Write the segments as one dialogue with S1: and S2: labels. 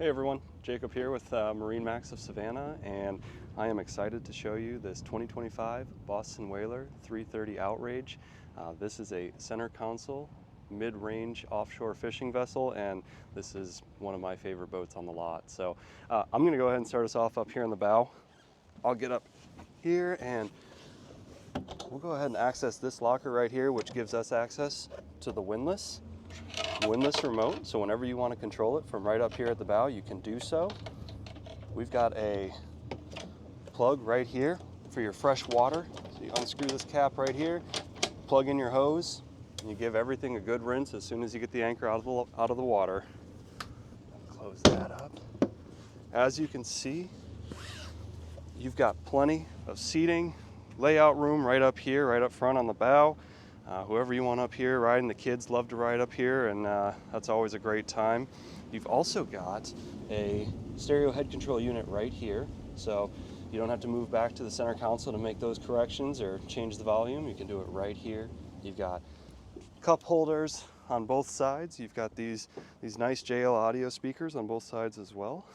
S1: Hey everyone, Jacob here with MarineMax of Savannah, and I am excited to show you this 2025 Boston Whaler 330 Outrage. This is a center console, mid-range offshore fishing vessel, and this is one of my favorite boats on the lot. So I'm going to go ahead and start us off up here in the bow. I'll get up here and we'll go ahead and access this locker right here, which gives us access to the windlass remote, so whenever you want to control it from right up here at the bow, you can do so. We've got a plug right here for your fresh water, so you unscrew this cap right here, plug in your hose, and you give everything a good rinse as soon as you get the anchor out of the water. Close that up. As you can see, you've got plenty of seating, layout room right up here, right up front on the bow. Whoever you want up here riding, the kids love to ride up here, and that's always a great time. You've also got a stereo head control unit right here, so you don't have to move back to the center console to make those corrections or change the volume. You can do it right here. You've got cup holders on both sides. You've got these nice JL audio speakers on both sides as well.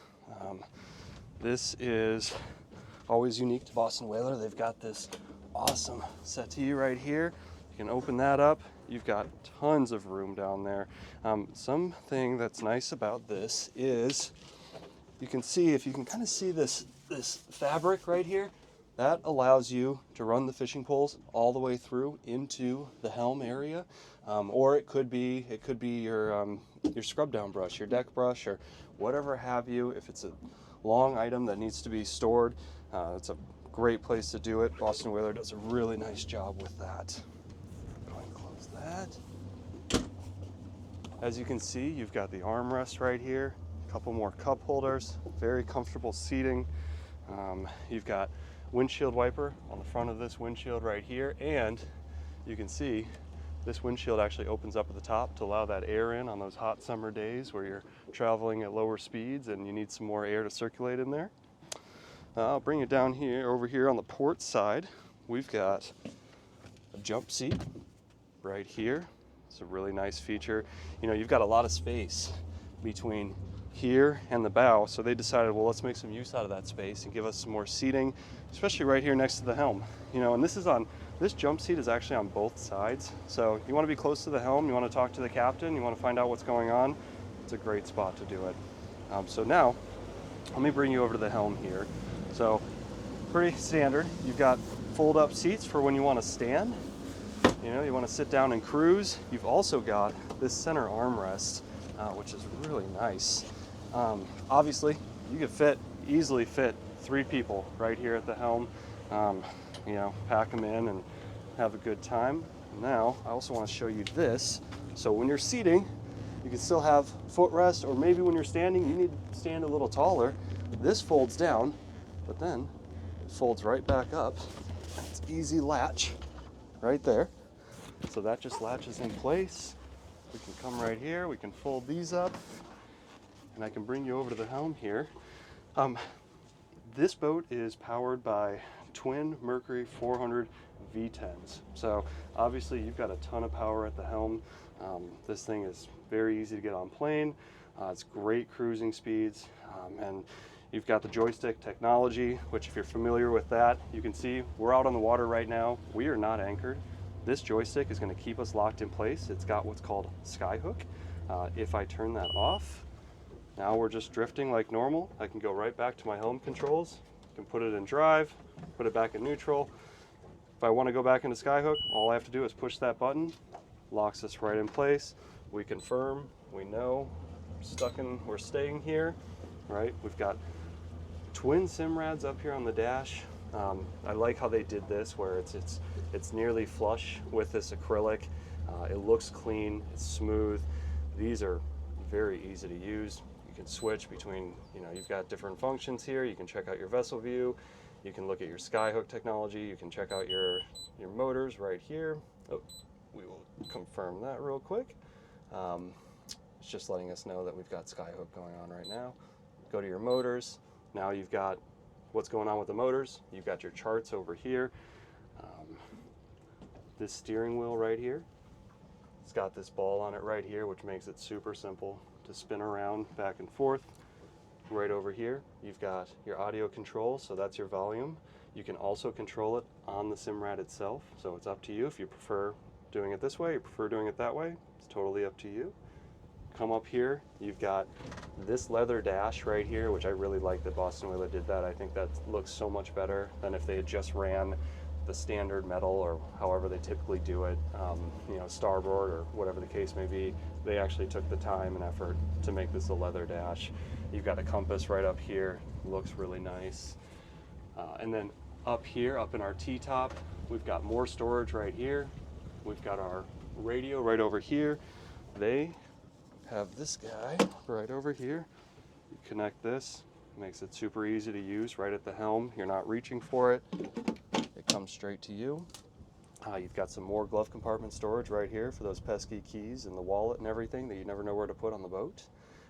S1: This is always unique to Boston Whaler. They've got this awesome settee right here. You can open that up. You've got tons of room down there. Something that's nice about this is you can see, if you can kind of see this fabric right here, that allows you to run the fishing poles all the way through into the helm area, or it could be your scrub down brush, your deck brush, or whatever have you. If it's a long item that needs to be stored, it's a great place to do it. Boston Whaler does a really nice job with that. That. As you can see, you've got the armrest right here, a couple more cup holders, very comfortable seating. You've got windshield wiper on the front of this windshield right here, and you can see this windshield actually opens up at the top to allow that air in on those hot summer days where you're traveling at lower speeds and you need some more air to circulate in there. I'll bring it down here, over here on the port side. We've got a jump seat right here. It's a really nice feature. You know, you've got a lot of space between here and the bow, so they decided, well, let's make some use out of that space and give us some more seating, especially right here next to the helm. You know, and this jump seat is actually on both sides, so you want to be close to the helm, you want to talk to the captain, you want to find out what's going on. It's a great spot to do it. So now let me bring you over to the helm here. So pretty standard. You've got fold up seats for when you want to stand. You know, you want to sit down and cruise. You've also got this center armrest, which is really nice. Obviously, you could easily fit 3 people right here at the helm. You know, pack them in and have a good time. Now, I also want to show you this. So when you're seating, you can still have footrest, or maybe when you're standing, you need to stand a little taller. This folds down, but then it folds right back up. It's easy latch right there. So that just latches in place. We can come right here, we can fold these up, and I can bring you over to the helm here. This boat is powered by twin Mercury 400 V10s. So obviously you've got a ton of power at the helm. This thing is very easy to get on plane. It's great cruising speeds, and you've got the joystick technology, which if you're familiar with that, you can see we're out on the water right now. We are not anchored. This joystick is going to keep us locked in place. It's got what's called skyhook. If I turn that off, now we're just drifting like normal. I can go right back to my helm controls. I can put it in drive, put it back in neutral. If I want to go back into skyhook, all I have to do is push that button, locks us right in place. We confirm, we know we're staying here, right? We've got twin Simrads up here on the dash. I like how they did this, where it's nearly flush with this acrylic. It looks clean, it's smooth. These are very easy to use. You can switch between, you know, you've got different functions here. You can check out your vessel view. You can look at your skyhook technology. You can check out your motors right here. Oh, we will confirm that real quick. It's just letting us know that we've got skyhook going on right now. Go to your motors. Now you've got what's going on with the motors. You've got your charts over here. This steering wheel right here, it's got this ball on it right here, which makes it super simple to spin around back and forth. right over here, you've got your audio control, so that's your volume. You can also control it on the Simrad itself, so it's up to you if you prefer doing it this way, you prefer doing it that way, it's totally up to you. Come up here, you've got this leather dash right here, which I really like that Boston Whaler did that. I think that looks so much better than if they had just ran the standard metal or however they typically do it, you know, starboard or whatever the case may be. They actually took the time and effort to make this a leather dash. You've got a compass right up here, looks really nice. And then up here, up in our T-top, we've got more storage right here. We've got our radio right over here. They have this guy right over here. You connect this, makes it super easy to use right at the helm. You're not reaching for it. It comes straight to you. You've got some more glove compartment storage right here for those pesky keys and the wallet and everything that you never know where to put on the boat.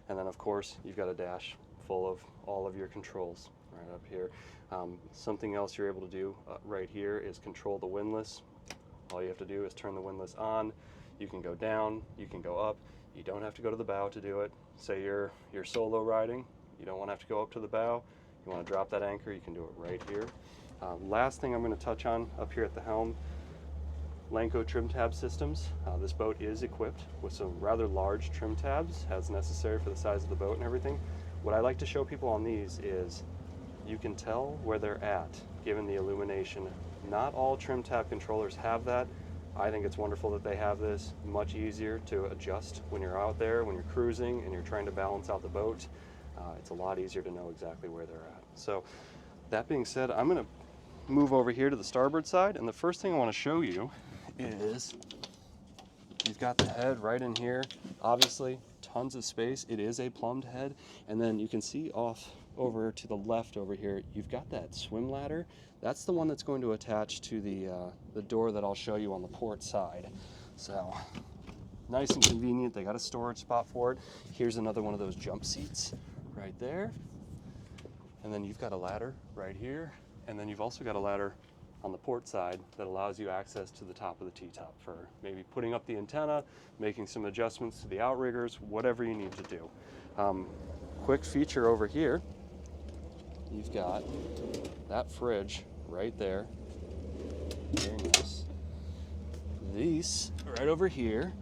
S1: And then of course, you've got a dash full of all of your controls right up here. Something else you're able to do right here is control the windlass. All you have to do is turn the windlass on. You can go down, you can go up. You don't have to go to the bow to do it. Say you're solo riding, you don't want to have to go up to the bow. You want to drop that anchor, you can do it right here. Last thing I'm going to touch on up here at the helm, Lanco trim tab systems. This boat is equipped with some rather large trim tabs as necessary for the size of the boat and everything. What I like to show people on these is you can tell where they're at given the illumination. Not all trim tab controllers have that. I think it's wonderful that they have this. Much easier to adjust when you're out there, when you're cruising and you're trying to balance out the boat. It's a lot easier to know exactly where they're at. So that being said, I'm going to move over here to the starboard side, and the first thing I want to show you is you've got the head right in here. Obviously, tons of space. It is a plumbed head, and then you can see off over to the left over here, you've got that swim ladder. That's the one that's going to attach to the door that I'll show you on the port side. So nice and convenient. They got a storage spot for it. Here's another one of those jump seats right there. And then you've got a ladder right here. And then you've also got a ladder on the port side that allows you access to the top of the T-top for maybe putting up the antenna, making some adjustments to the outriggers, whatever you need to do. Quick feature over here, you've got that fridge right there. Very nice. These right over here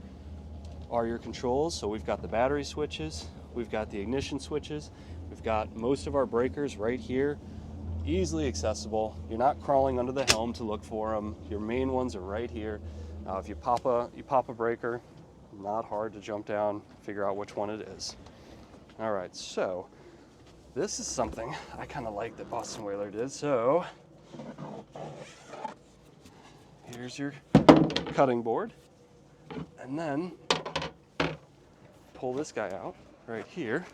S1: are your controls. So we've got the battery switches, we've got the ignition switches, we've got most of our breakers right here. Easily accessible. You're not crawling under the helm to look for them. Your main ones are right here. If you pop a breaker, not hard to jump down, figure out which one it is. All right, so this is something I kind of like that Boston Whaler did. So here's your cutting board, and then pull this guy out right here.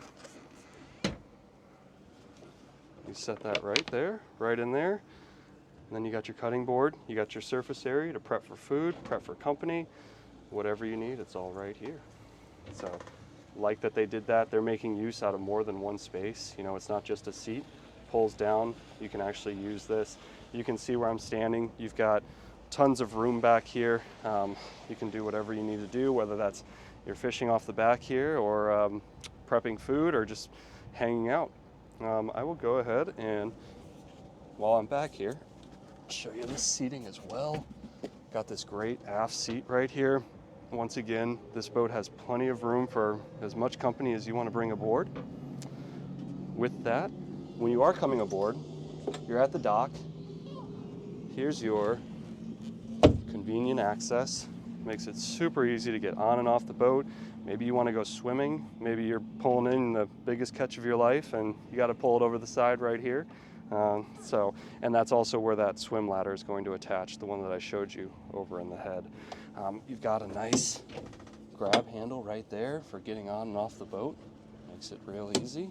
S1: You set that right there, right in there. And then you got your cutting board, you got your surface area to prep for food, prep for company, whatever you need, it's all right here. So, like that they did that, they're making use out of more than one space. You know, it's not just a seat, pulls down, you can actually use this. You can see where I'm standing, you've got tons of room back here. You can do whatever you need to do, whether that's you're fishing off the back here or prepping food or just hanging out. I will go ahead and, while I'm back here, show you the seating as well. Got this great aft seat right here. Once again, this boat has plenty of room for as much company as you want to bring aboard. With that, when you are coming aboard, you're at the dock. Here's your convenient access. Makes it super easy to get on and off the boat. Maybe you want to go swimming. Maybe you're pulling in the biggest catch of your life and you got to pull it over the side right here. And that's also where that swim ladder is going to attach, the one that I showed you over in the head. You've got a nice grab handle right there for getting on and off the boat. Makes it real easy.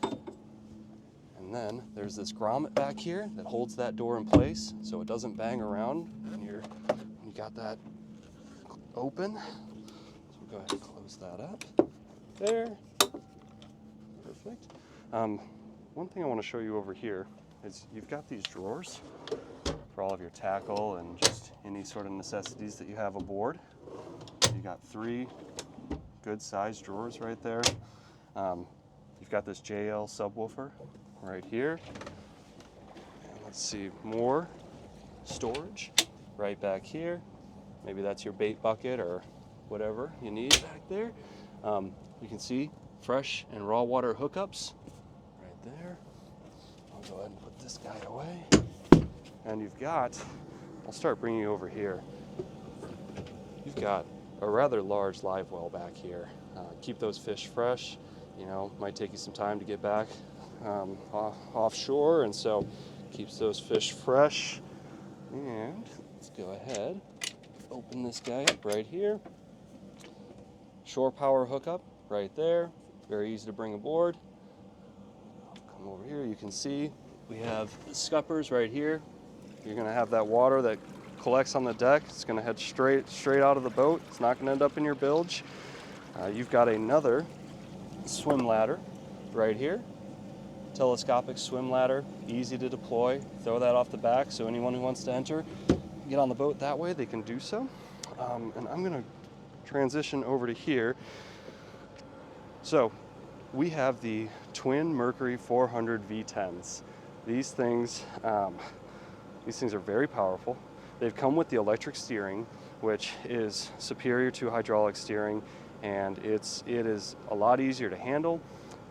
S1: And then there's this grommet back here that holds that door in place so it doesn't bang around when you got that open. So we'll go ahead and close that up. There. Perfect. One thing I want to show you over here is you've got these drawers for all of your tackle and just any sort of necessities that you have aboard. You got 3 good sized drawers right there. You've got this JL subwoofer right here. And let's see, more storage right back here. Maybe that's your bait bucket or whatever you need back there. You can see fresh and raw water hookups right there. I'll go ahead and put this guy away. And you've got, I'll start bringing you over here. You've got a rather large live well back here. Keep those fish fresh. You know, might take you some time to get back offshore, and so keeps those fish fresh. And let's go ahead, open this guy up right here. Shore power hookup right there. Very easy to bring aboard. Come over here, you can see we have the scuppers right here. You're gonna have that water that collects on the deck. It's gonna head straight out of the boat. It's not gonna end up in your bilge. You've got another swim ladder right here. Telescopic swim ladder, easy to deploy. Throw that off the back so anyone who wants to enter, get on the boat that way, they can do so. And I'm gonna transition over to here. So we have the twin Mercury 400 V10s. These things are very powerful. They've come with the electric steering, which is superior to hydraulic steering, and it is a lot easier to handle.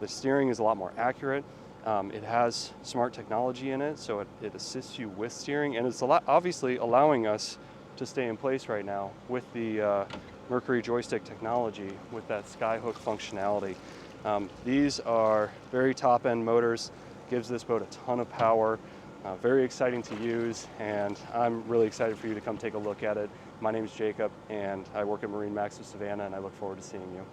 S1: The steering is a lot more accurate. It has smart technology in it, so it assists you with steering, and it's obviously allowing us to stay in place right now with the Mercury joystick technology with that skyhook functionality. These are very top-end motors, gives this boat a ton of power, very exciting to use, and I'm really excited for you to come take a look at it. My name is Jacob, and I work at MarineMax of Savannah, and I look forward to seeing you.